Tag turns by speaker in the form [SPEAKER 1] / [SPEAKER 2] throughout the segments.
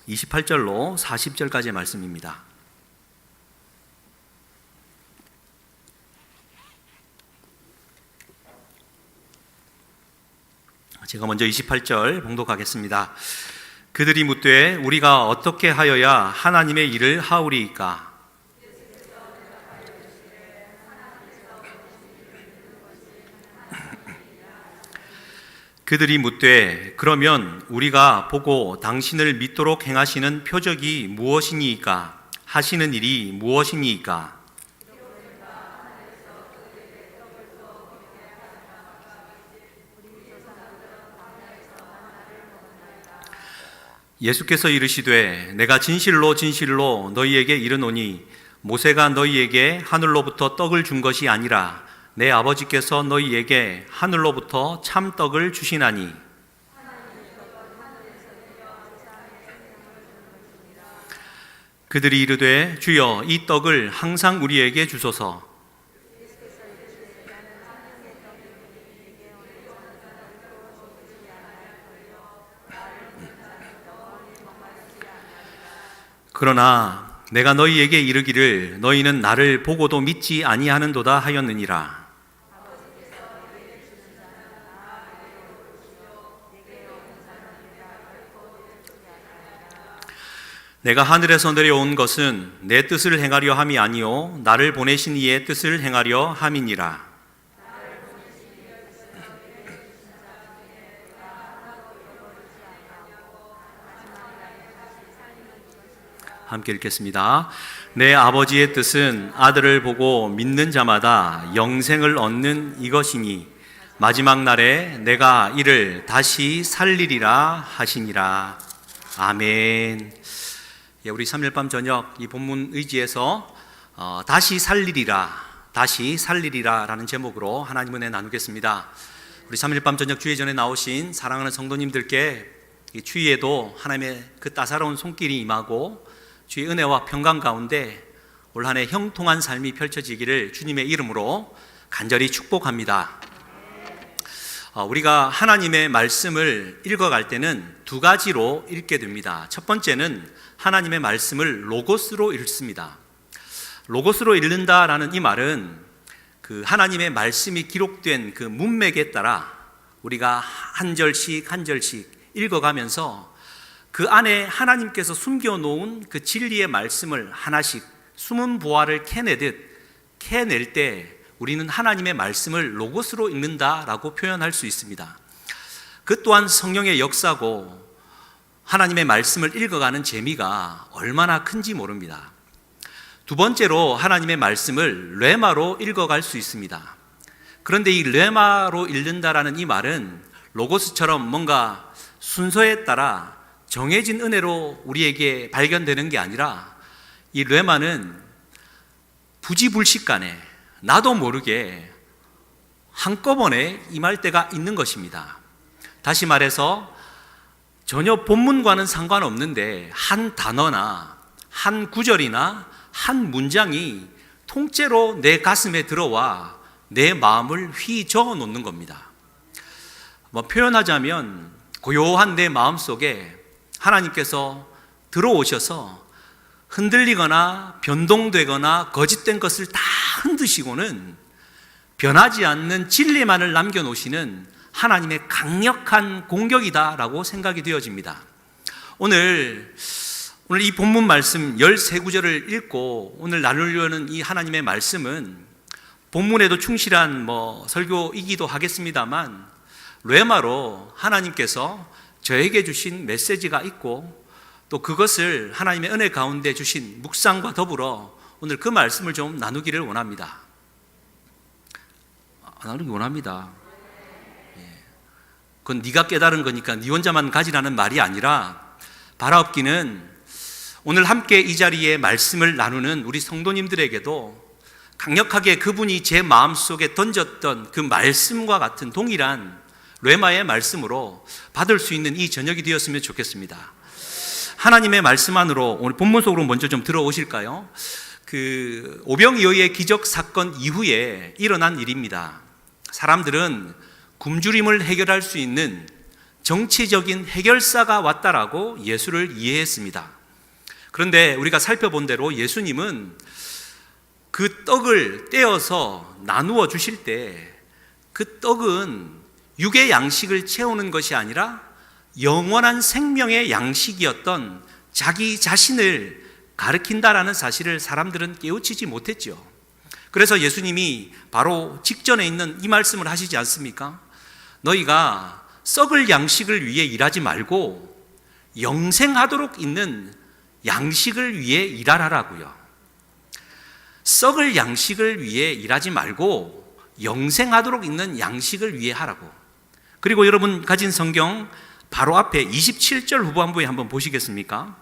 [SPEAKER 1] 28절로 40절까지의 말씀입니다. 제가 먼저 28절 봉독하겠습니다. 그들이 묻되 우리가 어떻게 하여야 하나님의 일을 하오리이까? 그들이 묻되 그러면 우리가 보고 당신을 믿도록 행하시는 표적이 무엇이니이까? 하시는 일이 무엇이니이까? 예수께서 이르시되 내가 진실로 진실로 너희에게 이르노니 모세가 너희에게 하늘로부터 떡을 준 것이 아니라 내 아버지께서 너희에게 하늘로부터 참떡을 주시나니. 그들이 이르되 주여 이 떡을 항상 우리에게 주소서. 그러나 내가 너희에게 이르기를 너희는 나를 보고도 믿지 아니하는도다 하였느니라. 내가 하늘에서 내려온 것은 내 뜻을 행하려 함이 아니요 나를 보내신 이의 뜻을 행하려 함이니라. 함께 읽겠습니다. 내 아버지의 뜻은 아들을 보고 믿는 자마다 영생을 얻는 이것이니 마지막 날에 내가 이를 다시 살리리라 하시니라. 아멘. 우리 3일 밤 저녁 이 본문 의지에서 다시 살리리라 라는 제목으로 하나님 은혜 나누겠습니다. 우리 3일 밤 저녁 주의 전에 나오신 사랑하는 성도님들께 이 추위에도 하나님의 그 따사로운 손길이 임하고 주의 은혜와 평강 가운데 올 한 해 형통한 삶이 펼쳐지기를 주님의 이름으로 간절히 축복합니다. 우리가 하나님의 말씀을 읽어갈 때는 두 가지로 읽게 됩니다. 첫 번째는 하나님의 말씀을 로고스로 읽습니다. 로고스로 읽는다라는 이 말은 그 하나님의 말씀이 기록된 그 문맥에 따라 우리가 한 절씩 한 절씩 읽어가면서 그 안에 하나님께서 숨겨놓은 그 진리의 말씀을 하나씩 숨은 보화를 캐낼 때 우리는 하나님의 말씀을 로고스로 읽는다라고 표현할 수 있습니다. 그 또한 성령의 역사고 하나님의 말씀을 읽어가는 재미가 얼마나 큰지 모릅니다. 두 번째로 하나님의 말씀을 레마로 읽어갈 수 있습니다. 그런데 이 레마로 읽는다라는 이 말은 로고스처럼 뭔가 순서에 따라 정해진 은혜로 우리에게 발견되는 게 아니라 이 레마는 부지불식간에 나도 모르게 한꺼번에 임할 때가 있는 것입니다. 다시 말해서 전혀 본문과는 상관없는데 한 단어나 한 구절이나 한 문장이 통째로 내 가슴에 들어와 내 마음을 휘저어 놓는 겁니다. 표현하자면 고요한 내 마음 속에 하나님께서 들어오셔서 흔들리거나 변동되거나 거짓된 것을 다 흔드시고는 변하지 않는 진리만을 남겨놓으시는 하나님의 강력한 공격이다라고 생각이 되어집니다. 오늘 이 본문 말씀 13구절을 읽고 오늘 나누려는 이 하나님의 말씀은 본문에도 충실한 설교이기도 하겠습니다만 레마로 하나님께서 저에게 주신 메시지가 있고 또 그것을 하나님의 은혜 가운데 주신 묵상과 더불어 오늘 그 말씀을 좀 나누기를 원합니다. 나누기 원합니다. 그건 네가 깨달은 거니까 네 혼자만 가지라는 말이 아니라 바라옵기는 오늘 함께 이 자리에 말씀을 나누는 우리 성도님들에게도 강력하게 그분이 제 마음속에 던졌던 그 말씀과 같은 동일한 레마의 말씀으로 받을 수 있는 이 저녁이 되었으면 좋겠습니다. 하나님의 말씀 안으로 오늘 본문 속으로 먼저 좀 들어오실까요? 그 오병이어의 기적 사건 이후에 일어난 일입니다. 사람들은 굶주림을 해결할 수 있는 정치적인 해결사가 왔다라고 예수를 이해했습니다. 그런데 우리가 살펴본 대로 예수님은 그 떡을 떼어서 나누어 주실 때 그 떡은 육의 양식을 채우는 것이 아니라 영원한 생명의 양식이었던 자기 자신을 가리킨다라는 사실을 사람들은 깨우치지 못했죠. 그래서 예수님이 바로 직전에 있는 이 말씀을 하시지 않습니까? 너희가 썩을 양식을 위해 일하지 말고 영생하도록 있는 양식을 위해 일하라고요. 썩을 양식을 위해 일하지 말고 영생하도록 있는 양식을 위해 하라고. 그리고 여러분 가진 성경 바로 앞에 27절 후반부에 한번 보시겠습니까?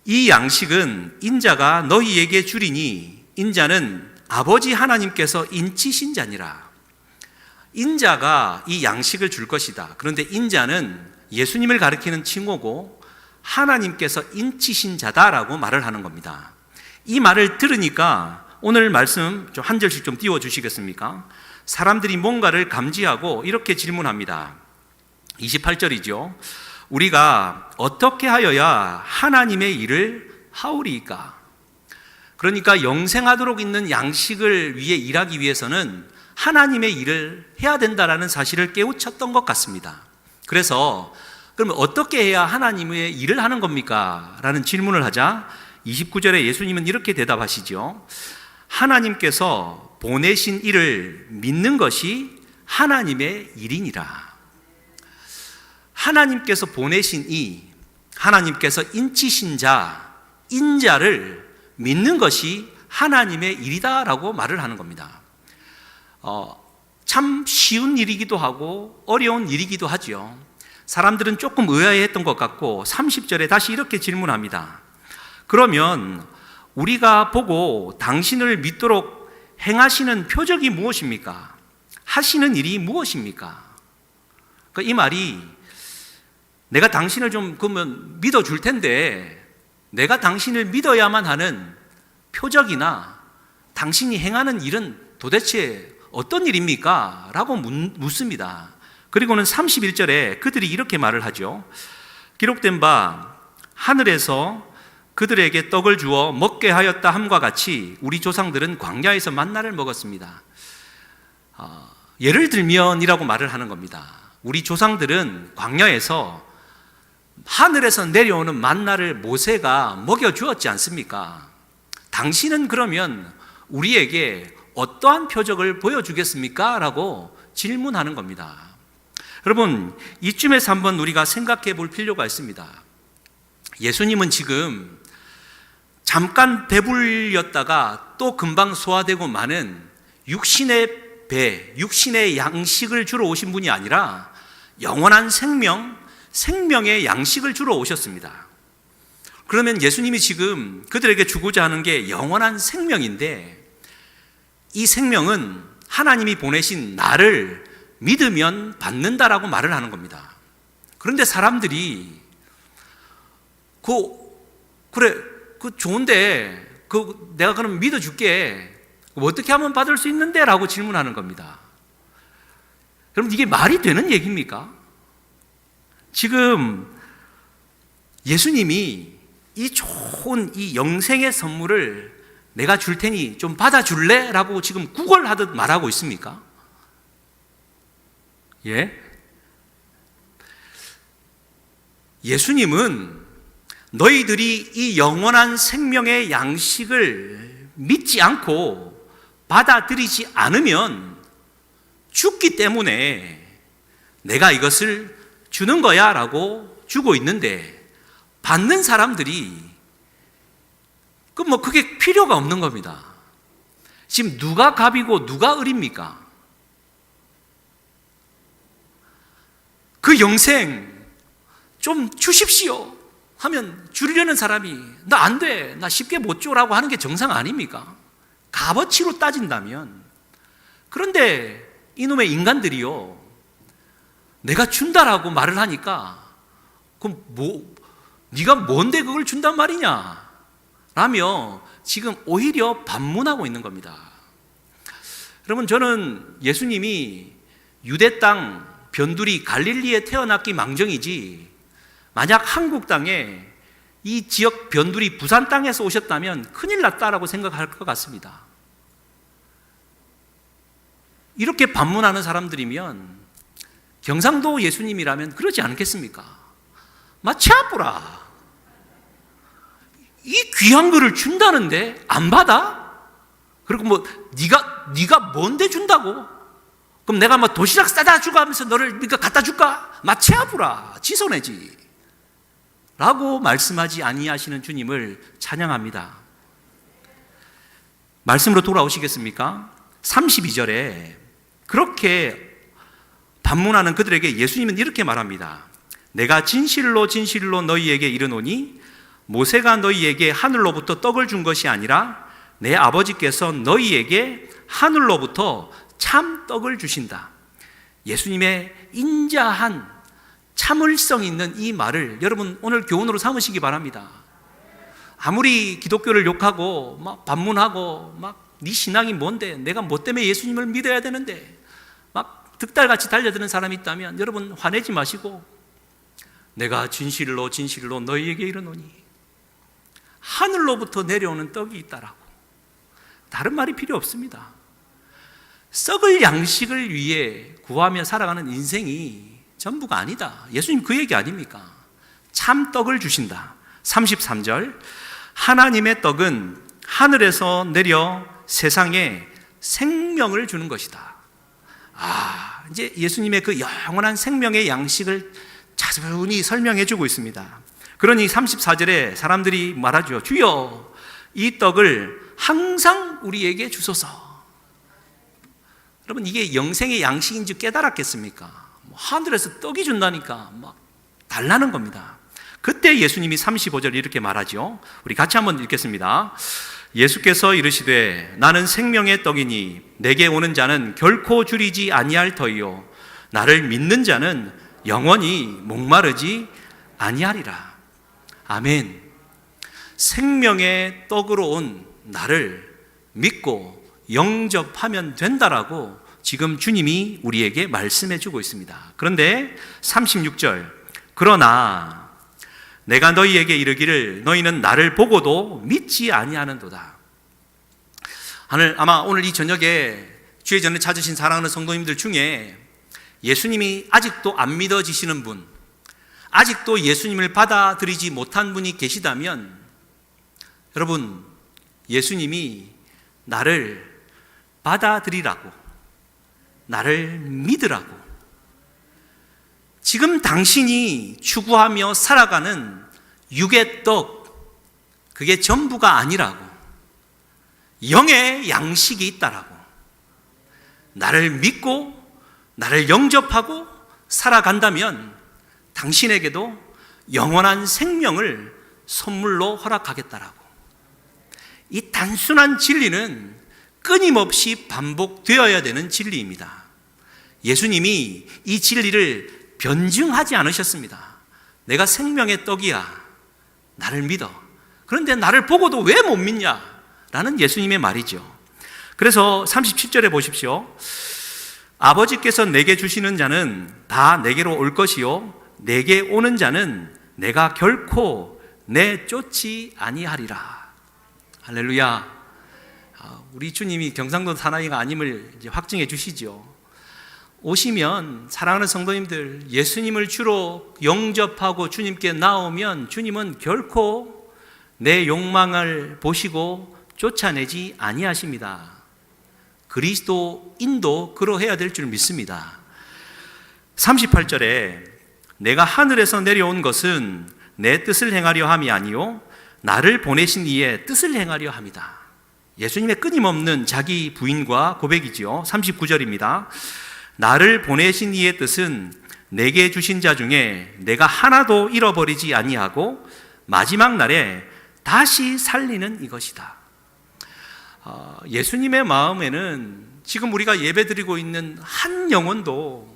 [SPEAKER 1] 이 양식은 인자가 너희에게 주리니 인자는 아버지 하나님께서 인치신 자니라. 인자가 이 양식을 줄 것이다. 그런데 인자는 예수님을 가리키는 칭호고 하나님께서 인치신 자다라고 말을 하는 겁니다. 이 말을 들으니까 오늘 말씀 좀 한 절씩 좀 띄워주시겠습니까? 사람들이 뭔가를 감지하고 이렇게 질문합니다. 28절이죠. 우리가 어떻게 하여야 하나님의 일을 하오리이까? 그러니까 영생하도록 있는 양식을 위해 일하기 위해서는 하나님의 일을 해야 된다라는 사실을 깨우쳤던 것 같습니다. 그래서 그러면 어떻게 해야 하나님의 일을 하는 겁니까? 라는 질문을 하자 29절에 예수님은 이렇게 대답하시죠. 하나님께서 보내신 이를 믿는 것이 하나님의 일이니라. 하나님께서 보내신 이, 하나님께서 인치신 자, 인자를 믿는 것이 하나님의 일이다라고 말을 하는 겁니다. 참 쉬운 일이기도 하고 어려운 일이기도 하죠. 사람들은 조금 의아해했던 것 같고 30절에 다시 이렇게 질문합니다. 그러면 우리가 보고 당신을 믿도록 행하시는 표적이 무엇입니까? 하시는 일이 무엇입니까? 이 말이 내가 당신을 좀 그러면 믿어줄 텐데 내가 당신을 믿어야만 하는 표적이나 당신이 행하는 일은 도대체 어떤 일입니까? 라고 묻습니다. 그리고는 31절에 그들이 이렇게 말을 하죠. 기록된 바 하늘에서 그들에게 떡을 주어 먹게 하였다 함과 같이 우리 조상들은 광야에서 만나를 먹었습니다. 예를 들면이라고 말을 하는 겁니다. 우리 조상들은 광야에서 하늘에서 내려오는 만나를 모세가 먹여주었지 않습니까? 당신은 그러면 우리에게 어떠한 표적을 보여주겠습니까? 라고 질문하는 겁니다. 여러분, 이쯤에서 한번 우리가 생각해 볼 필요가 있습니다. 예수님은 지금 잠깐 배불렸다가 또 금방 소화되고 마는 육신의 배, 육신의 양식을 주러 오신 분이 아니라 영원한 생명, 생명의 양식을 주러 오셨습니다. 그러면 예수님이 지금 그들에게 주고자 하는 게 영원한 생명인데 이 생명은 하나님이 보내신 나를 믿으면 받는다라고 말을 하는 겁니다. 그런데 사람들이 그래, 좋은데 내가 그럼 믿어줄게. 어떻게 하면 받을 수 있는데? 라고 질문하는 겁니다. 여러분, 이게 말이 되는 얘기입니까? 지금 예수님이 이 좋은 이 영생의 선물을 내가 줄 테니 좀 받아줄래? 라고 지금 구걸하듯 말하고 있습니까? 예? 예수님은 너희들이 이 영원한 생명의 양식을 믿지 않고 받아들이지 않으면 죽기 때문에 내가 이것을 주는 거야 라고 주고 있는데 받는 사람들이 그게 필요가 없는 겁니다. 지금 누가 갑이고 누가 을입니까? 그 영생 좀 주십시오 하면 주려는 사람이 나 안 돼, 나 쉽게 못 줘라고 하는 게 정상 아닙니까? 값어치로 따진다면. 그런데 이놈의 인간들이요, 내가 준다라고 말을 하니까 그럼 네가 뭔데 그걸 준단 말이냐 라며 지금 오히려 반문하고 있는 겁니다. 여러분, 저는 예수님이 유대 땅 변두리 갈릴리에 태어났기 망정이지, 만약 한국 땅에 이 지역 변두리 부산 땅에서 오셨다면 큰일 났다라고 생각할 것 같습니다. 이렇게 반문하는 사람들이면 경상도 예수님이라면 그러지 않겠습니까? 마치 아프라, 이 귀한 거를 준다는데 안 받아? 그리고 뭐 네가 뭔데 준다고? 그럼 내가 뭐 도시락 싸다 주고 하면서 너를 네가 갖다 줄까? 마치 아프라, 지손해지 라고 말씀하지 아니하시는 주님을 찬양합니다. 말씀으로 돌아오시겠습니까? 32절에 그렇게 반문하는 그들에게 예수님은 이렇게 말합니다. 내가 진실로 진실로 너희에게 이르노니 모세가 너희에게 하늘로부터 떡을 준 것이 아니라 내 아버지께서 너희에게 하늘로부터 참 떡을 주신다. 예수님의 인자한 참을성 있는 이 말을 여러분 오늘 교훈으로 삼으시기 바랍니다. 아무리 기독교를 욕하고 막 반문하고 막 네 신앙이 뭔데, 내가 뭐 때문에 예수님을 믿어야 되는데 막 득달같이 달려드는 사람이 있다면 여러분 화내지 마시고, 내가 진실로 진실로 너희에게 이르노니 하늘로부터 내려오는 떡이 있다라고. 다른 말이 필요 없습니다. 썩을 양식을 위해 구하며 살아가는 인생이 전부가 아니다. 예수님 그 얘기 아닙니까? 참 떡을 주신다. 33절, 하나님의 떡은 하늘에서 내려 세상에 생명을 주는 것이다. 이제 예수님의 그 영원한 생명의 양식을 자세히 설명해 주고 있습니다. 그러니 34절에 사람들이 말하죠. 주여, 이 떡을 항상 우리에게 주소서. 여러분, 이게 영생의 양식인지 깨달았겠습니까? 하늘에서 떡이 준다니까 막 달라는 겁니다. 그때 예수님이 35절 이렇게 말하죠. 우리 같이 한번 읽겠습니다. 예수께서 이르시되 나는 생명의 떡이니 내게 오는 자는 결코 줄이지 아니할 터이요 나를 믿는 자는 영원히 목마르지 아니하리라. 아멘. 생명의 떡으로 온 나를 믿고 영접하면 된다라고 지금 주님이 우리에게 말씀해 주고 있습니다. 그런데 36절, 그러나 내가 너희에게 이르기를 너희는 나를 보고도 믿지 아니하는도다. 아마 오늘 이 저녁에 주의 전에 찾으신 사랑하는 성도님들 중에 예수님이 아직도 안 믿어지시는 분, 아직도 예수님을 받아들이지 못한 분이 계시다면 여러분, 예수님이 나를 받아들이라고, 나를 믿으라고, 지금 당신이 추구하며 살아가는 육의 떡, 그게 전부가 아니라고, 영의 양식이 있다라고, 나를 믿고 나를 영접하고 살아간다면 당신에게도 영원한 생명을 선물로 허락하겠다라고. 이 단순한 진리는 끊임없이 반복되어야 되는 진리입니다. 예수님이 이 진리를 변증하지 않으셨습니다. 내가 생명의 떡이야, 나를 믿어. 그런데 나를 보고도 왜 못 믿냐? 라는 예수님의 말이죠. 그래서 37절에 보십시오. 아버지께서 내게 주시는 자는 다 내게로 올 것이요 내게 오는 자는 내가 결코 내쫓지 아니하리라. 할렐루야. 우리 주님이 경상도 사나이가 아님을 이제 확증해 주시죠. 오시면 사랑하는 성도님들, 예수님을 주로 영접하고 주님께 나오면 주님은 결코 내 욕망을 보시고 쫓아내지 아니하십니다. 그리스도인도 그러해야 될 줄 믿습니다. 38절에 내가 하늘에서 내려온 것은 내 뜻을 행하려 함이 아니요 나를 보내신 이의 뜻을 행하려 함이다. 예수님의 끊임없는 자기 부인과 고백이지요. 39절입니다. 나를 보내신 이의 뜻은 내게 주신 자 중에 내가 하나도 잃어버리지 아니하고 마지막 날에 다시 살리는 이것이다. 예수님의 마음에는 지금 우리가 예배드리고 있는 한 영혼도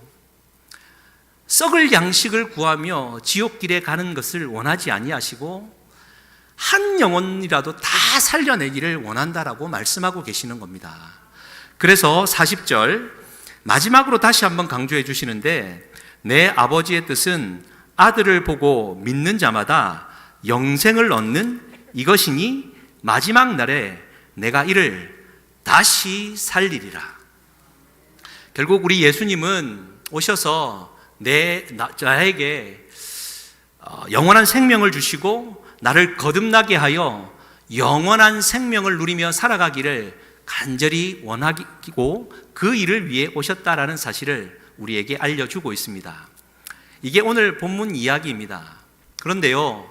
[SPEAKER 1] 썩을 양식을 구하며 지옥길에 가는 것을 원하지 아니하시고 한 영혼이라도 다 살려내기를 원한다라고 말씀하고 계시는 겁니다. 그래서 40절 마지막으로 다시 한번 강조해 주시는데 내 아버지의 뜻은 아들을 보고 믿는 자마다 영생을 얻는 이것이니 마지막 날에 내가 이를 다시 살리리라. 결국 우리 예수님은 오셔서 나에게 영원한 생명을 주시고 나를 거듭나게 하여 영원한 생명을 누리며 살아가기를 간절히 원하고 그 일을 위해 오셨다라는 사실을 우리에게 알려주고 있습니다. 이게 오늘 본문 이야기입니다. 그런데요,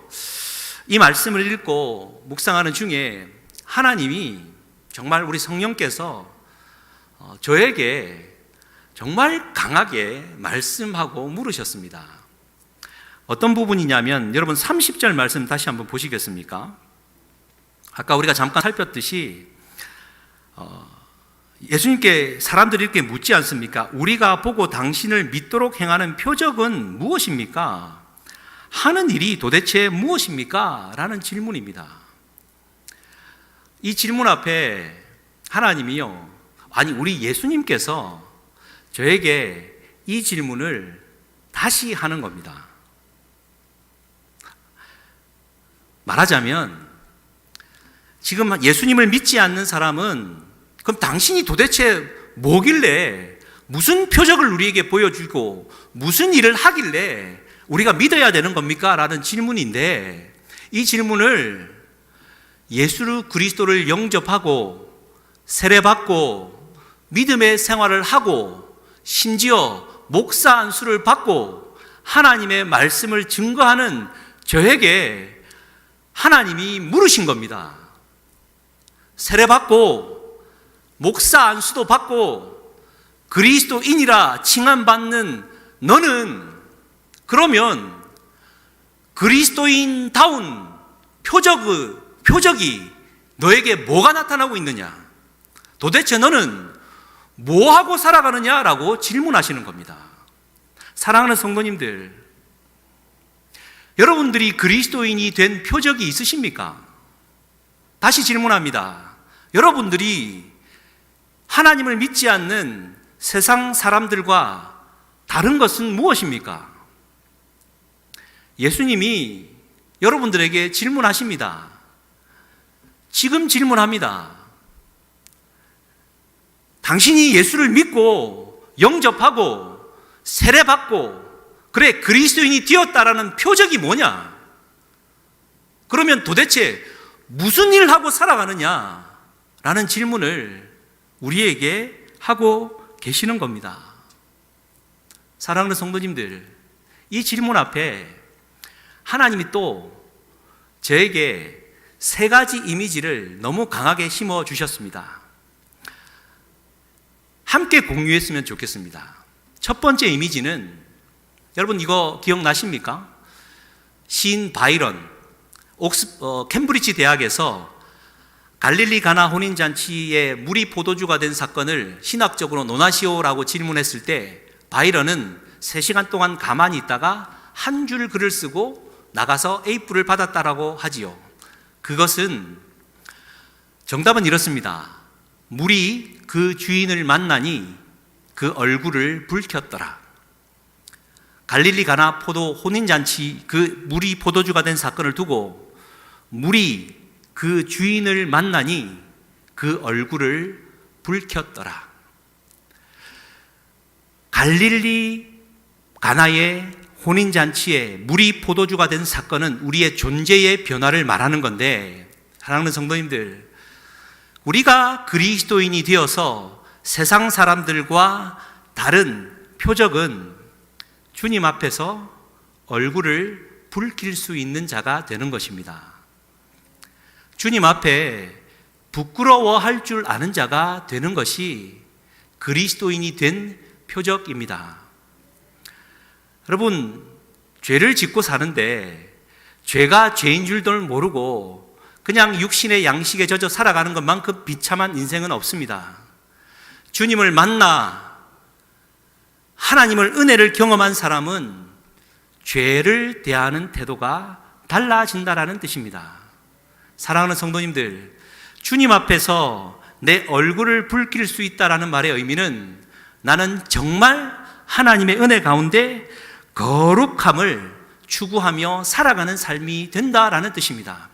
[SPEAKER 1] 이 말씀을 읽고 묵상하는 중에 하나님이 정말 우리 성령께서 저에게 정말 강하게 말씀하고 물으셨습니다. 어떤 부분이냐면 여러분 30절 말씀 다시 한번 보시겠습니까? 아까 우리가 잠깐 살폈듯이 예수님께 사람들이 이렇게 묻지 않습니까? 우리가 보고 당신을 믿도록 행하는 표적은 무엇입니까? 하는 일이 도대체 무엇입니까? 라는 질문입니다. 이 질문 앞에 하나님이요, 아니 우리 예수님께서 저에게 이 질문을 다시 하는 겁니다. 말하자면 지금 예수님을 믿지 않는 사람은 그럼 당신이 도대체 뭐길래 무슨 표적을 우리에게 보여주고 무슨 일을 하길래 우리가 믿어야 되는 겁니까? 라는 질문인데, 이 질문을 예수 그리스도를 영접하고 세례받고 믿음의 생활을 하고 심지어 목사 안수를 받고 하나님의 말씀을 증거하는 저에게 하나님이 물으신 겁니다. 세례받고 목사 안수도 받고 그리스도인이라 칭함받는 너는 그러면 그리스도인다운 표적이 너에게 뭐가 나타나고 있느냐? 도대체 너는 뭐하고 살아가느냐라고 질문하시는 겁니다. 사랑하는 성도님들, 여러분들이 그리스도인이 된 표적이 있으십니까? 다시 질문합니다. 여러분들이 하나님을 믿지 않는 세상 사람들과 다른 것은 무엇입니까? 예수님이 여러분들에게 질문하십니다. 지금 질문합니다. 당신이 예수를 믿고 영접하고 세례받고 그래 그리스도인이 되었다라는 표적이 뭐냐? 그러면 도대체 무슨 일을 하고 살아가느냐? 라는 질문을 우리에게 하고 계시는 겁니다. 사랑하는 성도님들, 이 질문 앞에 하나님이 또 저에게 세 가지 이미지를 너무 강하게 심어 주셨습니다. 함께 공유했으면 좋겠습니다. 첫 번째 이미지는 여러분 이거 기억나십니까? 시인 바이런, 캠브리지 대학에서 갈릴리 가나 혼인잔치에 물이 포도주가 된 사건을 신학적으로 논하시오라고 질문했을 때 바이런은 3시간 동안 가만히 있다가 한 줄 글을 쓰고 나가서 A뿔을 받았다라고 하지요. 그것은 정답은 이렇습니다. 물이 그 주인을 만나니 그 얼굴을 붉혔더라. 갈릴리 가나 포도 혼인잔치 그 물이 포도주가 된 사건을 두고 물이 그 주인을 만나니 그 얼굴을 붉혔더라. 갈릴리 가나의 혼인잔치에 물이 포도주가 된 사건은 우리의 존재의 변화를 말하는 건데, 사랑하는 성도님들, 우리가 그리스도인이 되어서 세상 사람들과 다른 표적은 주님 앞에서 얼굴을 붉힐 수 있는 자가 되는 것입니다. 주님 앞에 부끄러워할 줄 아는 자가 되는 것이 그리스도인이 된 표적입니다. 여러분, 죄를 짓고 사는데 죄가 죄인 줄도 모르고 그냥 육신의 양식에 젖어 살아가는 것만큼 비참한 인생은 없습니다. 주님을 만나 하나님을 은혜를 경험한 사람은 죄를 대하는 태도가 달라진다라는 뜻입니다. 사랑하는 성도님들, 주님 앞에서 내 얼굴을 붉힐 수 있다라는 말의 의미는 나는 정말 하나님의 은혜 가운데 거룩함을 추구하며 살아가는 삶이 된다라는 뜻입니다.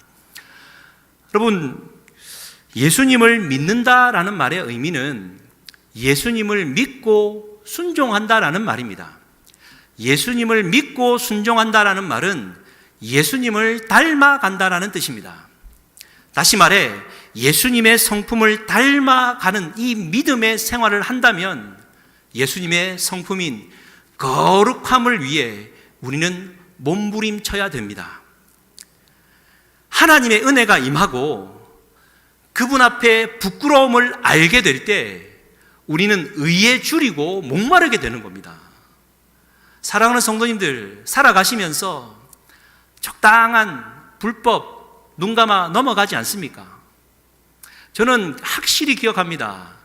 [SPEAKER 1] 여러분, 예수님을 믿는다라는 말의 의미는 예수님을 믿고 순종한다라는 말입니다. 예수님을 믿고 순종한다라는 말은 예수님을 닮아간다라는 뜻입니다. 다시 말해 예수님의 성품을 닮아가는 이 믿음의 생활을 한다면 예수님의 성품인 거룩함을 위해 우리는 몸부림쳐야 됩니다. 하나님의 은혜가 임하고 그분 앞에 부끄러움을 알게 될 때 우리는 의에 줄이고 목마르게 되는 겁니다. 사랑하는 성도님들, 살아가시면서 적당한 불법 눈 감아 넘어가지 않습니까? 저는 확실히 기억합니다.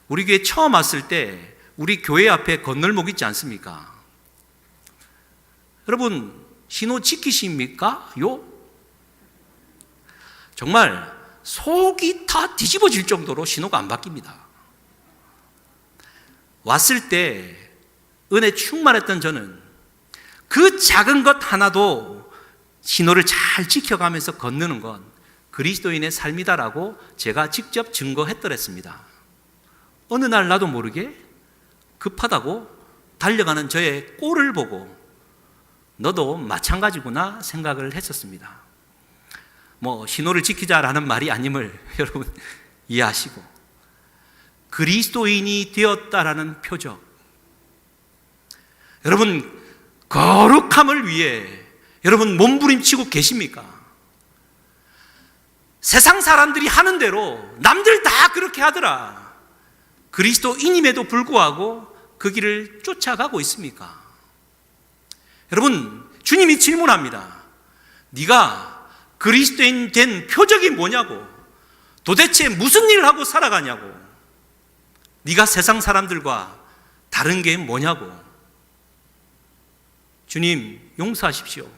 [SPEAKER 1] 우리 교회 처음 왔을 때 우리 교회 앞에 건널목 있지 않습니까? 여러분, 신호 지키십니까? 정말 속이 다 뒤집어질 정도로 신호가 안 바뀝니다. 왔을 때 은혜 충만했던 저는 그 작은 것 하나도 신호를 잘 지켜가면서 건너는 건 그리스도인의 삶이다라고 제가 직접 증거했더랬습니다. 어느 날 나도 모르게 급하다고 달려가는 저의 꼴을 보고 너도 마찬가지구나 생각을 했었습니다. 신호를 지키자라는 말이 아님을 여러분 이해하시고, 그리스도인이 되었다라는 표적, 여러분 거룩함을 위해 여러분 몸부림치고 계십니까? 세상 사람들이 하는 대로 남들 다 그렇게 하더라 그리스도인임에도 불구하고 그 길을 쫓아가고 있습니까? 여러분, 주님이 질문합니다. 네가 그리스도인 된 표적이 뭐냐고, 도대체 무슨 일을 하고 살아가냐고, 네가 세상 사람들과 다른 게 뭐냐고. 주님 용서하십시오.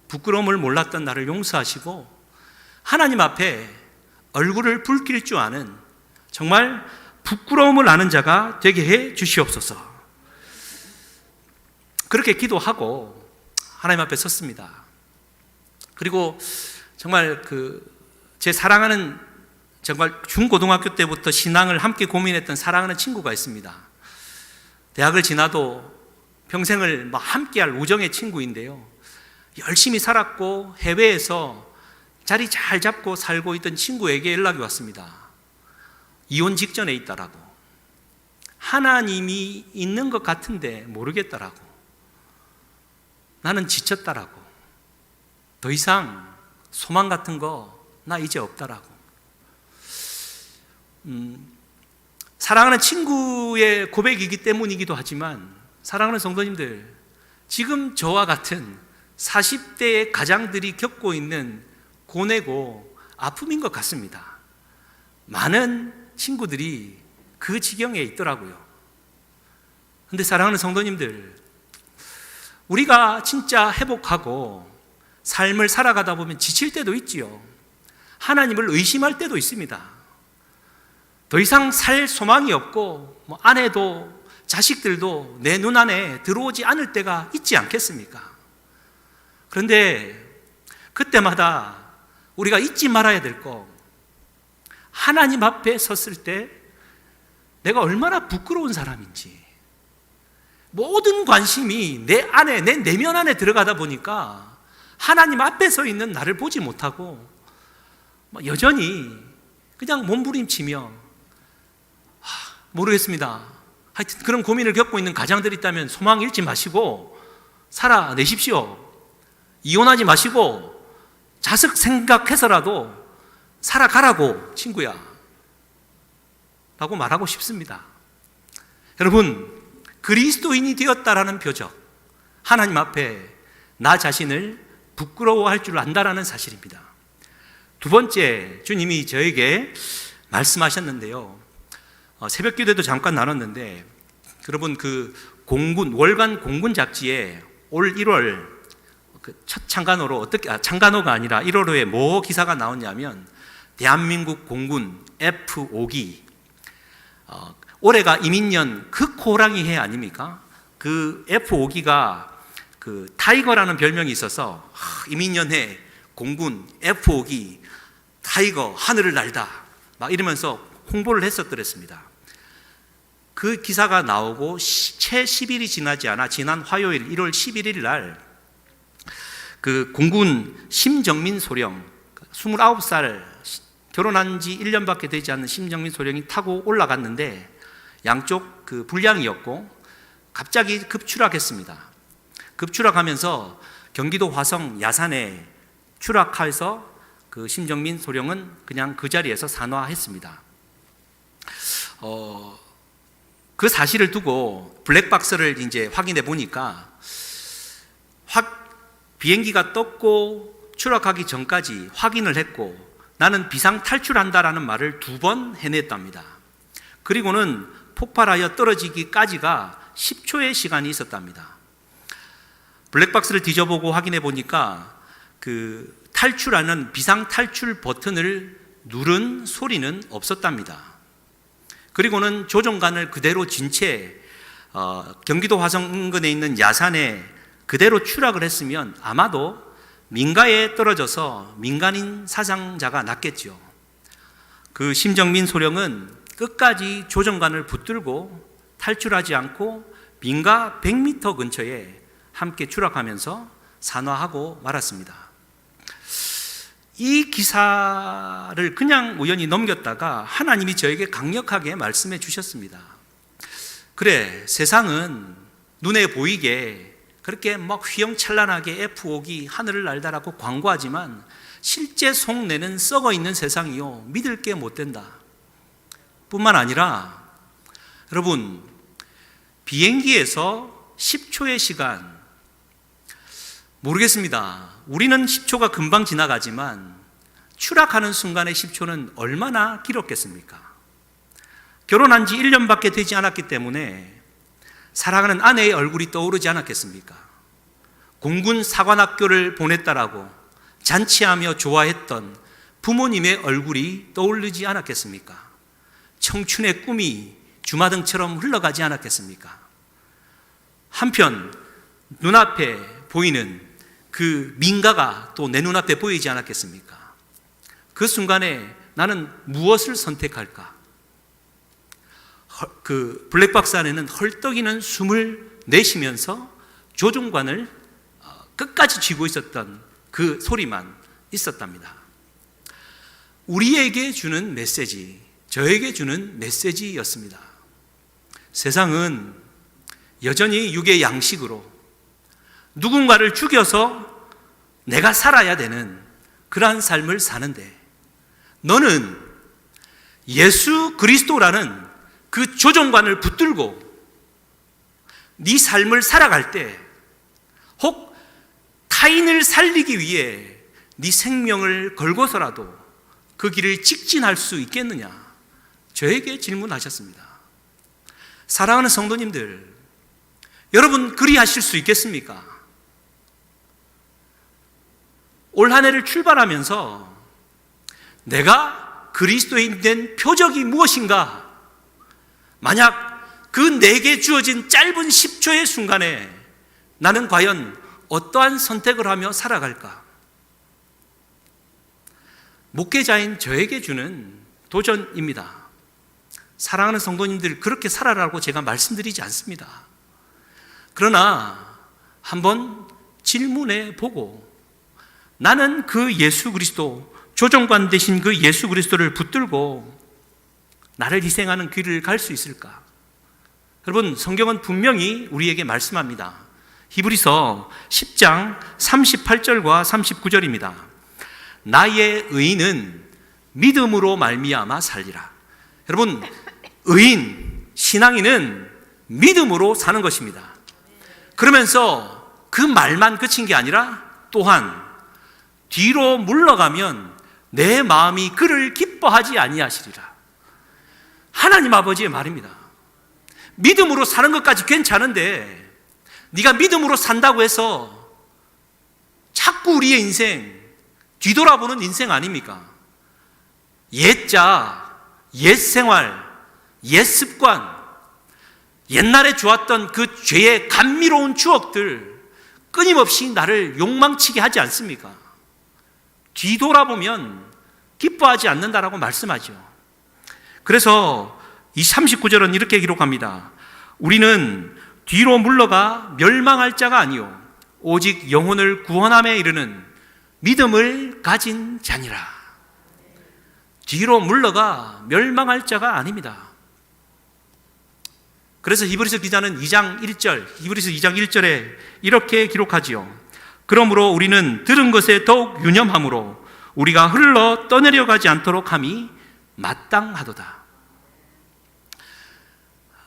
[SPEAKER 1] 부끄러움을 몰랐던 나를 용서하시고 하나님 앞에 얼굴을 붉힐 줄 아는 정말 부끄러움을 아는 자가 되게 해 주시옵소서. 그렇게 기도하고 하나님 앞에 섰습니다. 그리고 정말 제 사랑하는, 정말 중고등학교 때부터 신앙을 함께 고민했던 사랑하는 친구가 있습니다. 대학을 지나도 평생을 함께할 우정의 친구인데요, 열심히 살았고 해외에서 자리 잘 잡고 살고 있던 친구에게 연락이 왔습니다. 이혼 직전에 있다라고. 하나님이 있는 것 같은데 모르겠다라고. 나는 지쳤다라고. 더 이상 소망 같은 거 나 이제 없다라고. 사랑하는 친구의 고백이기 때문이기도 하지만, 사랑하는 성도님들, 지금 저와 같은 40대의 가장들이 겪고 있는 고뇌고 아픔인 것 같습니다. 많은 친구들이 그 지경에 있더라고요. 그런데 사랑하는 성도님들, 우리가 진짜 회복하고 삶을 살아가다 보면 지칠 때도 있지요. 하나님을 의심할 때도 있습니다. 더 이상 살 소망이 없고 아내도 자식들도 내 눈 안에 들어오지 않을 때가 있지 않겠습니까? 그런데 그때마다 우리가 잊지 말아야 될 거, 하나님 앞에 섰을 때 내가 얼마나 부끄러운 사람인지, 모든 관심이 내 안에, 내 내면 안에 들어가다 보니까 하나님 앞에 서 있는 나를 보지 못하고 여전히 그냥 몸부림치며 모르겠습니다. 하여튼 그런 고민을 겪고 있는 가장들이 있다면 소망 잃지 마시고 살아내십시오. 이혼하지 마시고 자식 생각해서라도 살아가라고, 친구야 라고 말하고 싶습니다. 여러분, 그리스도인이 되었다라는 표적, 하나님 앞에 나 자신을 부끄러워할 줄 안다라는 사실입니다. 두 번째, 주님이 저에게 말씀하셨는데요, 새벽 기도에도 잠깐 나눴는데, 여러분 월간 공군 잡지에 올 1월 첫 창간호로 창간호가 아니라 1월호에 뭐 기사가 나왔냐면, 대한민국 공군 F5기 올해가 이민년 극호랑이 해 아닙니까? 그 F5기가 그 타이거라는 별명이 있어서 이민년해 공군 F5기 타이거 하늘을 날다 막 이러면서 홍보를 했었더랬습니다. 그 기사가 나오고 채 10일이 지나지 않아 지난 화요일 1월 11일 날 그 공군 심정민 소령 29살 결혼한 지 1년밖에 되지 않는 심정민 소령이 타고 올라갔는데 양쪽 그 불량이었고 갑자기 급추락했습니다. 급추락하면서 경기도 화성 야산에 추락해서 그 심정민 소령은 그냥 그 자리에서 산화했습니다. 그 사실을 두고 블랙박스를 이제 확인해 보니까 비행기가 떴고 추락하기 전까지 확인을 했고 나는 비상 탈출한다라는 말을 2번 해냈답니다. 그리고는 폭발하여 떨어지기까지가 10초의 시간이 있었답니다. 블랙박스를 뒤져보고 확인해 보니까 그 탈출하는 비상 탈출 버튼을 누른 소리는 없었답니다. 그리고는 조종관을 그대로 진 채 경기도 화성 인근에 있는 야산에 그대로 추락을 했으면 아마도 민가에 떨어져서 민간인 사상자가 났겠죠. 그 심정민 소령은 끝까지 조종관을 붙들고 탈출하지 않고 민가 100m 근처에 함께 추락하면서 산화하고 말았습니다. 이 기사를 그냥 우연히 넘겼다가 하나님이 저에게 강력하게 말씀해 주셨습니다. 그래, 세상은 눈에 보이게 그렇게 막 휘영찬란하게 F5기 하늘을 날다라고 광고하지만 실제 속내는 썩어 있는 세상이요, 믿을 게 못 된다. 뿐만 아니라 여러분, 비행기에서 10초의 시간, 모르겠습니다. 우리는 10초가 금방 지나가지만 추락하는 순간의 10초는 얼마나 길었겠습니까? 결혼한 지 1년밖에 되지 않았기 때문에 사랑하는 아내의 얼굴이 떠오르지 않았겠습니까? 공군 사관학교를 보냈다라고 잔치하며 좋아했던 부모님의 얼굴이 떠오르지 않았겠습니까? 청춘의 꿈이 주마등처럼 흘러가지 않았겠습니까? 한편 눈앞에 보이는 그 민가가 또 내 눈앞에 보이지 않았겠습니까? 그 순간에 나는 무엇을 선택할까? 그 블랙박스 안에는 헐떡이는 숨을 내쉬면서 조종관을 끝까지 쥐고 있었던 그 소리만 있었답니다. 우리에게 주는 메시지, 저에게 주는 메시지였습니다. 세상은 여전히 육의 양식으로 누군가를 죽여서 내가 살아야 되는 그러한 삶을 사는데, 너는 예수 그리스도라는 그 조종관을 붙들고 네 삶을 살아갈 때, 혹 타인을 살리기 위해 네 생명을 걸고서라도 그 길을 직진할 수 있겠느냐? 저에게 질문하셨습니다. 사랑하는 성도님들, 여러분 그리하실 수 있겠습니까? 올 한 해를 출발하면서 내가 그리스도인 된 표적이 무엇인가? 만약 그 내게 주어진 짧은 10초의 순간에 나는 과연 어떠한 선택을 하며 살아갈까? 목회자인 저에게 주는 도전입니다. 사랑하는 성도님들, 그렇게 살아라고 제가 말씀드리지 않습니다. 그러나 한번 질문해 보고, 나는 그 예수 그리스도, 조종관 되신 그 예수 그리스도를 붙들고 나를 희생하는 길을 갈 수 있을까? 여러분, 성경은 분명히 우리에게 말씀합니다. 히브리서 10장 38절과 39절입니다. 나의 의인은 믿음으로 말미암아 살리라. 여러분, 의인, 신앙인은 믿음으로 사는 것입니다. 그러면서 그 말만 그친 게 아니라 또한 뒤로 물러가면 내 마음이 그를 기뻐하지 아니하시리라. 하나님 아버지의 말입니다. 믿음으로 사는 것까지 괜찮은데 네가 믿음으로 산다고 해서 자꾸 우리의 인생 뒤돌아보는 인생 아닙니까? 옛자, 옛 생활, 옛 습관, 옛날에 좋았던 그 죄의 감미로운 추억들 끊임없이 나를 욕망치게 하지 않습니까? 뒤돌아보면 기뻐하지 않는다라고 말씀하죠. 그래서 이 39절은 이렇게 기록합니다. 우리는 뒤로 물러가 멸망할 자가 아니요 오직 영혼을 구원함에 이르는 믿음을 가진 자니라. 뒤로 물러가 멸망할 자가 아닙니다. 그래서 히브리서 기자는 2장 1절, 히브리서 2장 1절에 이렇게 기록하지요. 그러므로 우리는 들은 것에 더욱 유념함으로 우리가 흘러 떠내려가지 않도록 함이 마땅하도다.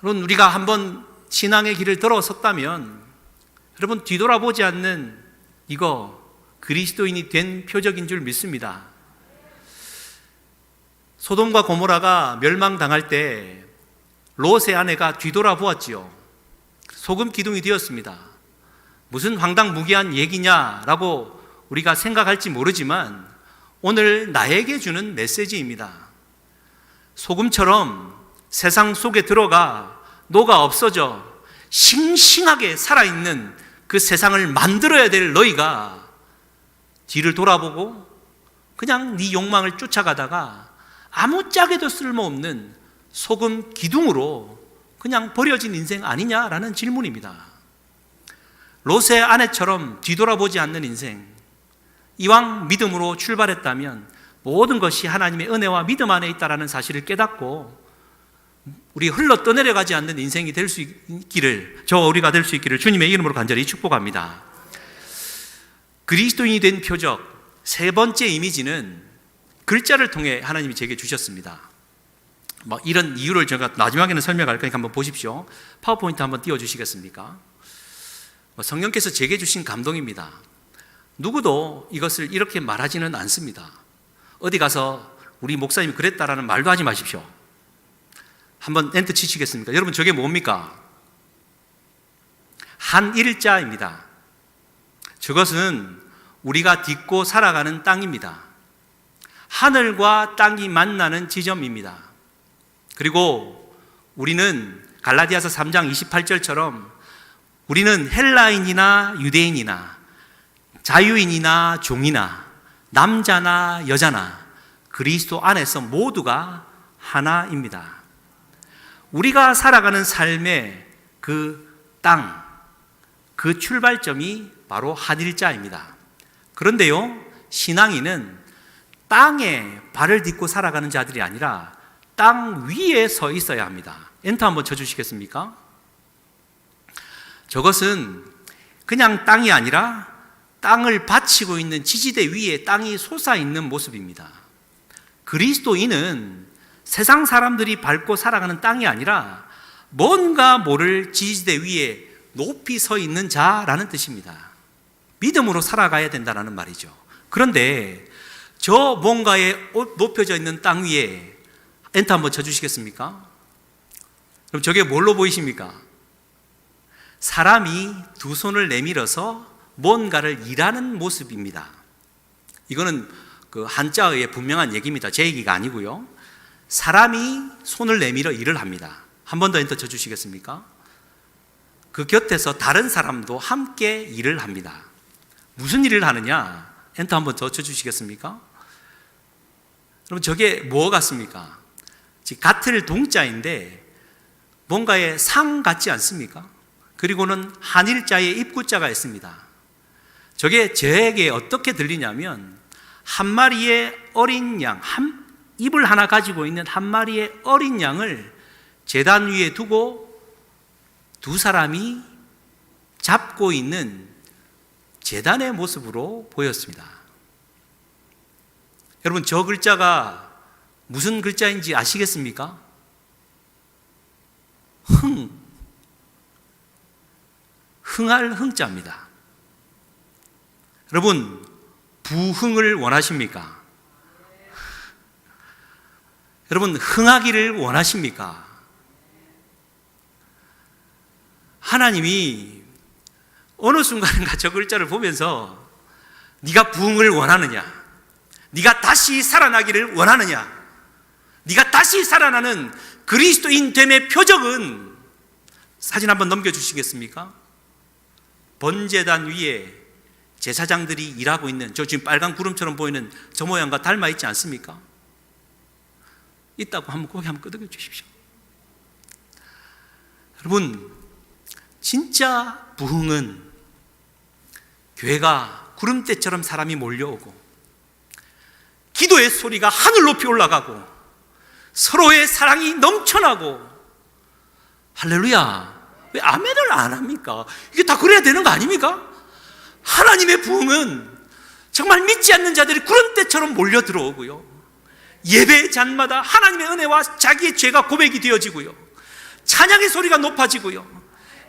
[SPEAKER 1] 여러분, 우리가 한번 신앙의 길을 들어섰다면 여러분 뒤돌아보지 않는 이거 그리스도인이 된 표적인 줄 믿습니다. 소돔과 고모라가 멸망당할 때 롯의 아내가 뒤돌아보았지요. 소금 기둥이 되었습니다. 무슨 황당무계한 얘기냐라고 우리가 생각할지 모르지만 오늘 나에게 주는 메시지입니다. 소금처럼 세상 속에 들어가 녹아 없어져 싱싱하게 살아있는 그 세상을 만들어야 될 너희가 뒤를 돌아보고 그냥 네 욕망을 쫓아가다가 아무짝에도 쓸모없는 소금 기둥으로 그냥 버려진 인생 아니냐라는 질문입니다. 롯의 아내처럼 뒤돌아보지 않는 인생, 이왕 믿음으로 출발했다면 모든 것이 하나님의 은혜와 믿음 안에 있다는 사실을 깨닫고 우리 흘러 떠내려가지 않는 인생이 될 수 있기를, 우리가 될 수 있기를 주님의 이름으로 간절히 축복합니다. 그리스도인이 된 표적 세 번째 이미지는 글자를 통해 하나님이 제게 주셨습니다. 이런 이유를 제가 마지막에는 설명할 거니까 한번 보십시오. 파워포인트 한번 띄워주시겠습니까? 성령께서 제게 주신 감동입니다. 누구도 이것을 이렇게 말하지는 않습니다. 어디 가서 우리 목사님이 그랬다라는 말도 하지 마십시오. 한번 엔터 치시겠습니까? 여러분, 저게 뭡니까? 한일자입니다. 저것은 우리가 딛고 살아가는 땅입니다. 하늘과 땅이 만나는 지점입니다. 그리고 우리는 갈라디아서 3장 28절처럼 우리는 헬라인이나 유대인이나 자유인이나 종이나 남자나 여자나 그리스도 안에서 모두가 하나입니다. 우리가 살아가는 삶의 그 땅, 그 출발점이 바로 한일자입니다. 그런데요, 신앙인은 땅에 발을 딛고 살아가는 자들이 아니라 땅 위에 서 있어야 합니다. 엔터 한번 쳐주시겠습니까? 저것은 그냥 땅이 아니라 땅을 받치고 있는 지지대 위에 땅이 솟아있는 모습입니다. 그리스도인은 세상 사람들이 밟고 살아가는 땅이 아니라 뭔가 모를 지지대 위에 높이 서 있는 자라는 뜻입니다. 믿음으로 살아가야 된다는 말이죠. 그런데 저 뭔가에 높여져 있는 땅 위에 엔터 한번 쳐주시겠습니까? 그럼 저게 뭘로 보이십니까? 사람이 두 손을 내밀어서 뭔가를 일하는 모습입니다. 이거는 그 한자어의 분명한 얘기입니다. 제 얘기가 아니고요. 사람이 손을 내밀어 일을 합니다. 한 번 더 엔터 쳐주시겠습니까? 그 곁에서 다른 사람도 함께 일을 합니다. 무슨 일을 하느냐? 엔터 한 번 더 쳐주시겠습니까? 그럼 저게 뭐 같습니까? 같을 동자인데 뭔가의 상 같지 않습니까? 그리고는 한일자의 입구자가 있습니다. 저게 저에게 어떻게 들리냐면 한 마리의 어린 양, 입을 하나 가지고 있는 한 마리의 어린 양을 제단 위에 두고 두 사람이 잡고 있는 제단의 모습으로 보였습니다. 여러분, 저 글자가 무슨 글자인지 아시겠습니까? 흥할 흥자입니다. 여러분, 부흥을 원하십니까? 여러분, 흥하기를 원하십니까? 하나님이 어느 순간인가 저 글자를 보면서 네가 부흥을 원하느냐? 네가 다시 살아나기를 원하느냐? 네가 다시 살아나는 그리스도인 됨의 표적은 사진 한번 넘겨주시겠습니까? 번제단 위에 제사장들이 일하고 있는 저 지금 빨간 구름처럼 보이는 저 모양과 닮아 있지 않습니까? 있다고 한번 고개 한번 끄덕여 주십시오. 여러분, 진짜 부흥은 교회가 구름대처럼 사람이 몰려오고 기도의 소리가 하늘 높이 올라가고 서로의 사랑이 넘쳐나고, 할렐루야. 왜 아멘을 안 합니까? 이게 다 그래야 되는 거 아닙니까? 하나님의 부흥은 정말 믿지 않는 자들이 구름대처럼 몰려 들어오고요, 예배의 잔마다 하나님의 은혜와 자기의 죄가 고백이 되어지고요, 찬양의 소리가 높아지고요,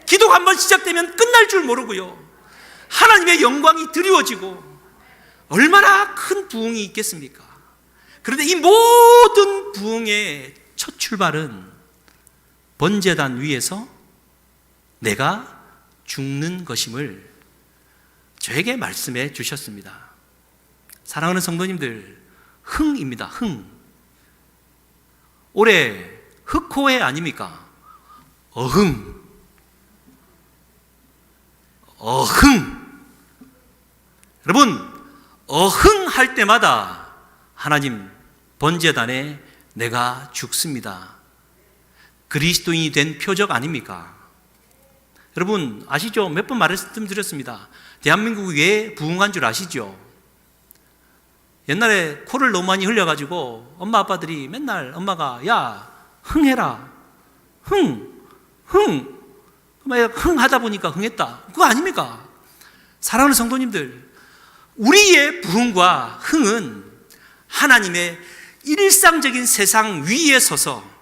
[SPEAKER 1] 기도가 한번 시작되면 끝날 줄 모르고요, 하나님의 영광이 드리워지고, 얼마나 큰 부흥이 있겠습니까? 그런데 이 모든 부흥의 첫 출발은 번제단 위에서 내가 죽는 것임을 저에게 말씀해 주셨습니다. 사랑하는 성도님들, 흥입니다. 흥. 올해 흑호회 아닙니까? 어흥. 어흥. 여러분, 어흥할 때마다 하나님 번제단에 내가 죽습니다. 그리스도인이 된 표적 아닙니까? 여러분 아시죠? 몇 번 말씀드렸습니다. 대한민국이 왜 부흥한 줄 아시죠? 옛날에 코를 너무 많이 흘려가지고 엄마 아빠들이 맨날 엄마가 야 흥해라, 흥 하다 보니까 흥했다, 그거 아닙니까? 사랑하는 성도님들, 우리의 부흥과 흥은 하나님의 일상적인 세상 위에 서서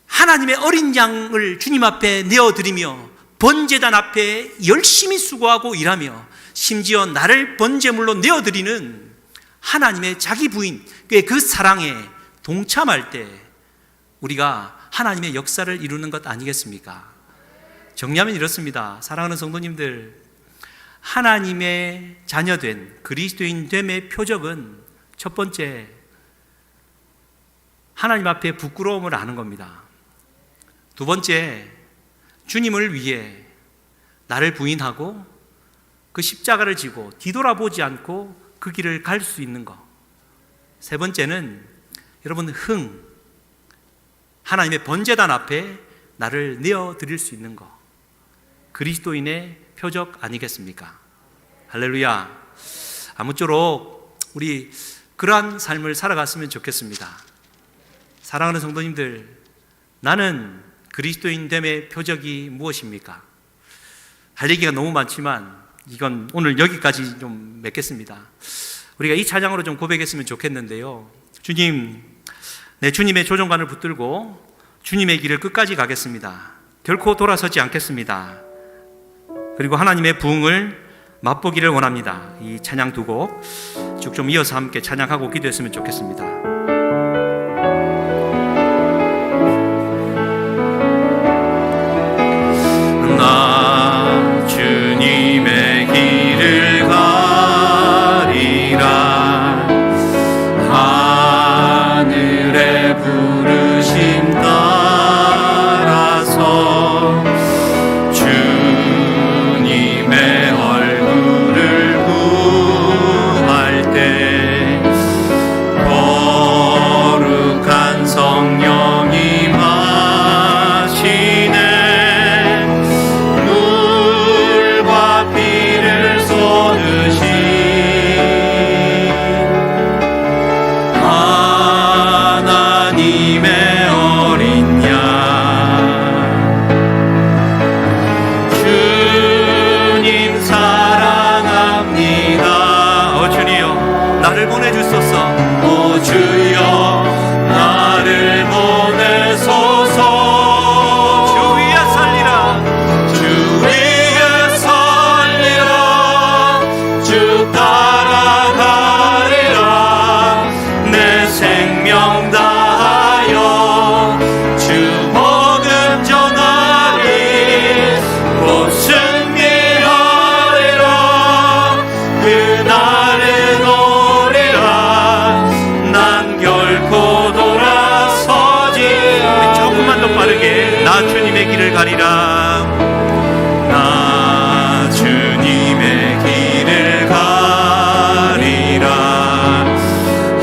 [SPEAKER 1] 하나님의 어린 양을 주님 앞에 내어드리며 번제단 앞에 열심히 수고하고 일하며 심지어 나를 번제물로 내어드리는 하나님의 자기 부인, 그 사랑에 동참할 때 우리가 하나님의 역사를 이루는 것 아니겠습니까? 정리하면 이렇습니다. 사랑하는 성도님들, 하나님의 자녀된 그리스도인 됨의 표적은 첫 번째, 하나님 앞에 부끄러움을 아는 겁니다. 두 번째, 주님을 위해 나를 부인하고 그 십자가를 지고 뒤돌아보지 않고 그 길을 갈 수 있는 것. 세 번째는 여러분 흥, 하나님의 번제단 앞에 나를 내어드릴 수 있는 것. 그리스도인의 표적 아니겠습니까? 할렐루야. 아무쪼록 우리 그러한 삶을 살아갔으면 좋겠습니다. 사랑하는 성도님들, 나는 그리스도인 됨의 표적이 무엇입니까? 할 얘기가 너무 많지만 이건 오늘 여기까지 좀 맺겠습니다. 우리가 이 찬양으로 좀 고백했으면 좋겠는데요. 주님, 내 주님의 조종관을 붙들고 주님의 길을 끝까지 가겠습니다. 결코 돌아서지 않겠습니다. 그리고 하나님의 부흥을 맛보기를 원합니다. 이 찬양 두 곡 쭉 좀 이어서 함께 찬양하고 기도했으면 좋겠습니다.
[SPEAKER 2] 나 주님의 길을 가리라. 하늘의 부르심 따라서 주님의 얼굴을 구할 때
[SPEAKER 1] 길을 가리라.
[SPEAKER 2] 나 주님의 길을 가리라.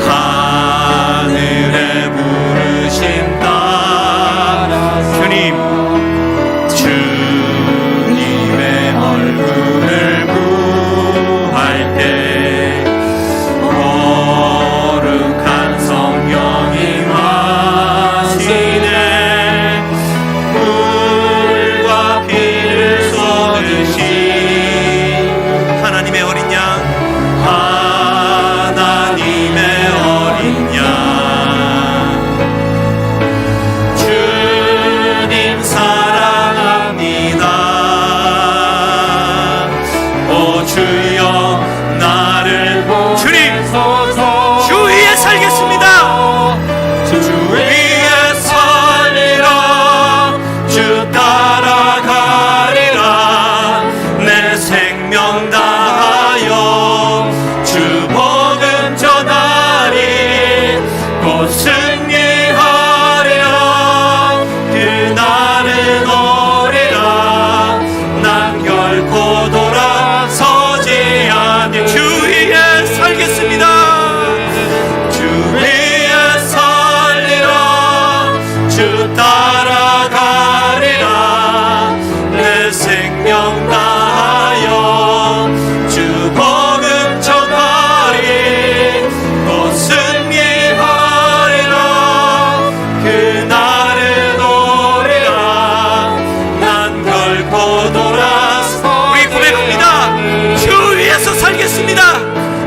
[SPEAKER 2] 하늘의 부르심 따라
[SPEAKER 1] 주님,
[SPEAKER 2] 주님의 얼굴을 구할 때 거룩한 성령이 마시네. 물과 피를 쏟으신
[SPEAKER 1] 하나님의 어린 양,
[SPEAKER 2] 하나님의 어린 양, 주님 사랑합니다. 오 주여 나를
[SPEAKER 1] 주님,
[SPEAKER 2] 보소서.
[SPEAKER 1] 주 위에 살겠습니다.
[SPEAKER 2] 주 위에 살리라. 주 따라가리라. 내 생명 다하여 주 복음 전하리. 곧 승리하리라. 그날은 오리라. 난 결코 돌아서지 않을.
[SPEAKER 1] 주 위에 살겠습니다.
[SPEAKER 2] 주 위에 살리라. 주 따라가리라. 내 생명 다하여 주 복음 전하리. 곧 승리하리라. 그날은 오리라. 난 결코 돌아서.
[SPEAKER 1] 우리 고백합니다. 주 위에서 살겠습니다.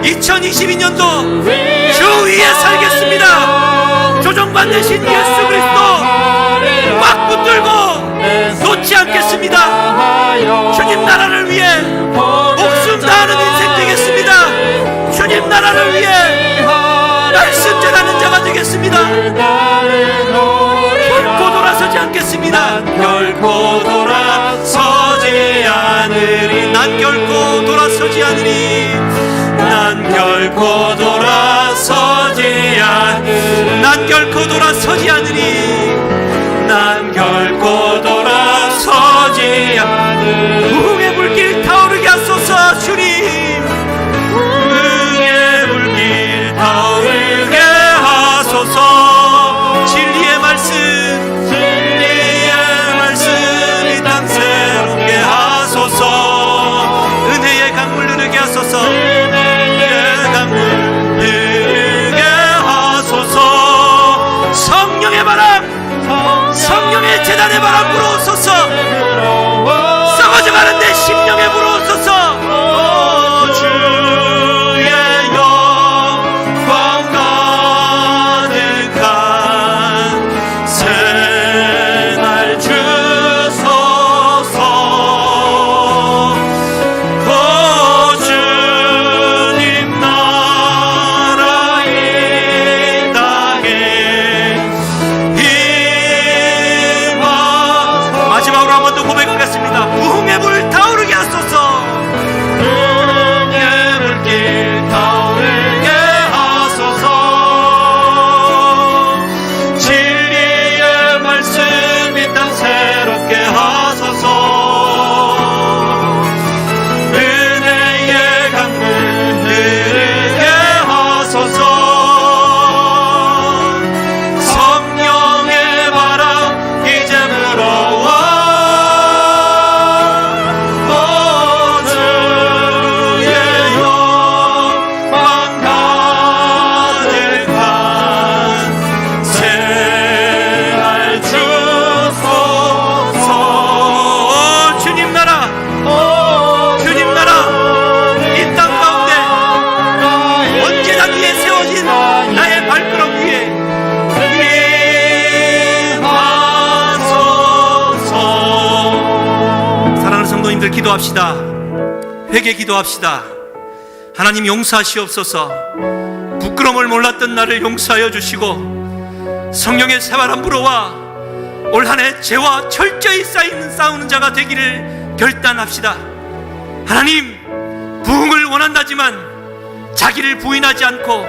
[SPEAKER 1] 2022년도 주 위에 살겠습니다. 조정받으신 예수 그리스도 꽉 붙들고 놓지 않겠습니다. 주님 나라를 위해 목숨 다하는 인생 되겠습니다. 주님 나라를 위해 말씀 전하는 자가 되겠습니다. 결코 돌아서지 않겠습니다.
[SPEAKER 2] 결코 돌아서지 않으리.
[SPEAKER 1] 난 결코 돌아서지 않으리.
[SPEAKER 2] 난 결코 돌아서지 않으리.
[SPEAKER 1] 난 결코 돌아서지 않으리.
[SPEAKER 2] 난 결코 돌아서지 않으리.
[SPEAKER 1] 부흥의 불길 타오르게 하소서. 주님,
[SPEAKER 2] 부흥의 불길 타오르게 하소서.
[SPEAKER 1] 진리의 말씀,
[SPEAKER 2] 진리의 말씀이 땅 새롭게 하소서.
[SPEAKER 1] 은혜의 강물 흐르게 하소서.
[SPEAKER 2] 은혜의 강물 흐르게 하소서.
[SPEAKER 1] 성령의 바람, 성령의 재단의 바람 불어오소서. 썩어져가는 내 심령에 불어오소서.
[SPEAKER 2] 오 주의 영광 가득한 새날 주소서. 오 주님 나라 이 땅에 임하.
[SPEAKER 1] 마지막으로 한 번 더 고백하겠습니다. 부흥의 불 타오르게 하소서.
[SPEAKER 2] 부흥의 불길 타오르게 하소서. 진리의 말씀이 땅 새롭게 하소서. 은혜의 강물 흐르게 하소서. 성령의 바람 이제 불어와. 오 주의 영광 가득한 새날 주소서.
[SPEAKER 1] 오 주님 나라, 주님 나라 이 땅 가운데 언제나 위에 세워진 나의 발걸음 위에
[SPEAKER 2] 임하소서.
[SPEAKER 1] 사랑하는 성도님들 기도합시다. 회개 기도합시다. 하나님 용서하시옵소서. 부끄러움을 몰랐던 나를 용서하여 주시고 성령의 새바람 불어와 올 한 해 죄와 철저히 싸우는 자가 되기를 결단합시다. 하나님, 부흥을 원한다지만 자기를 부인하지 않고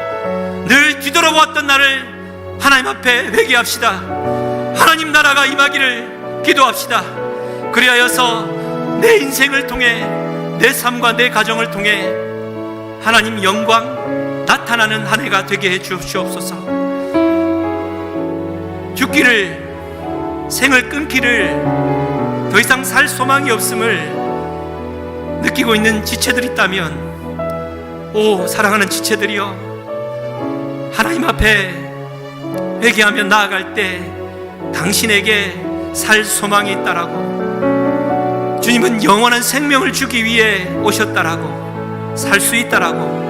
[SPEAKER 1] 늘 뒤돌아보았던 나를 하나님 앞에 회개합시다. 하나님 나라가 임하기를 기도합시다. 그리하여서 내 인생을 통해, 내 삶과 내 가정을 통해 하나님 영광 나타나는 한 해가 되게 해 주시옵소서. 죽기를, 생을 끊기를, 더 이상 살 소망이 없음을 느끼고 있는 지체들이 있다면, 오 사랑하는 지체들이여, 하나님 앞에 회개하며 나아갈 때 당신에게 살 소망이 있다라고, 주님은 영원한 생명을 주기 위해 오셨다라고, 살 수 있다라고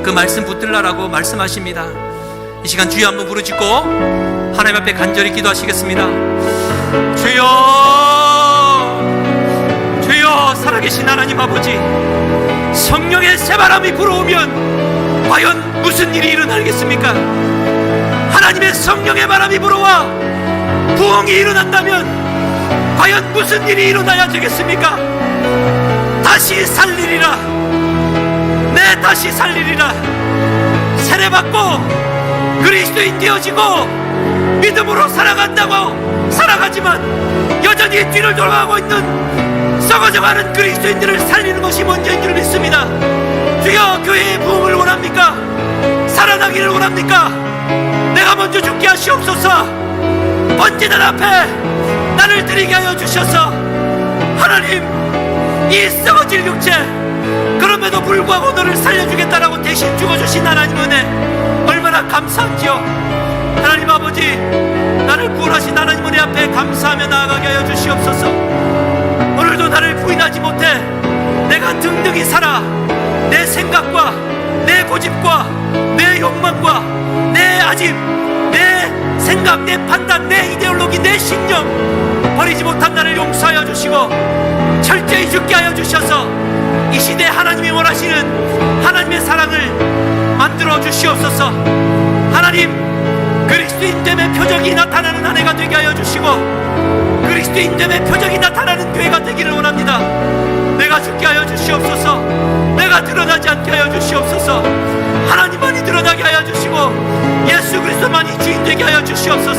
[SPEAKER 1] 그 말씀 붙들라라고 말씀하십니다. 이 시간 주여 한번 부르짖고 하나님 앞에 간절히 기도하시겠습니다. 주여, 주여, 살아계신 하나님 아버지, 성령의 새바람이 불어오면 과연 무슨 일이 일어나겠습니까? 하나님의 성령의 바람이 불어와 부흥이 일어난다면 과연 무슨 일이 일어나야 되겠습니까? 다시 살리리라, 내 다시 살리리라. 세례받고 그리스도인 되어지고 믿음으로 살아간다고 살아가지만 여전히 뒤를 돌아가고 있는 썩어져가는 그리스도인들을 살리는 것이 먼저인 줄 믿습니다. 주여, 교회의 부흥을 원합니까? 살아나기를 원합니까? 내가 먼저 죽게 하시옵소서. 번제단 앞에 나를 드리게 하여 주셔서 하나님, 이 썩어질 육체, 그럼에도 불구하고 너를 살려주겠다라고 대신 죽어주신 하나님 은혜 얼마나 감사한지요. 하나님 아버지, 나를 구원하신 하나님 은혜 앞에 감사하며 나아가게 하여 주시옵소서. 오늘도 나를 부인하지 못해 내가 등등히 살아 내 생각과 내 고집과 내 욕망과 내 아집, 내 생각, 내 판단, 내 이데올로기, 내 신념 버리지 못한 나를 용서하여 주시고 철저히 죽게 하여 주셔서 이 시대 하나님이 원하시는 하나님의 사랑을 만들어 주시옵소서. 하나님, 그리스도인됨의 표적이 나타나는 한 해가 되게 하여 주시고 그리스도인됨의 표적이 나타나는 교회가 되기를 원합니다. 내가 죽게 하여 주시옵소서. 내가 드러나지 않게 하여 주시옵소서. 하나님만이 드러나게 하여 주시고 예수 그리스도만이 주인 되게 하여 주시옵소서.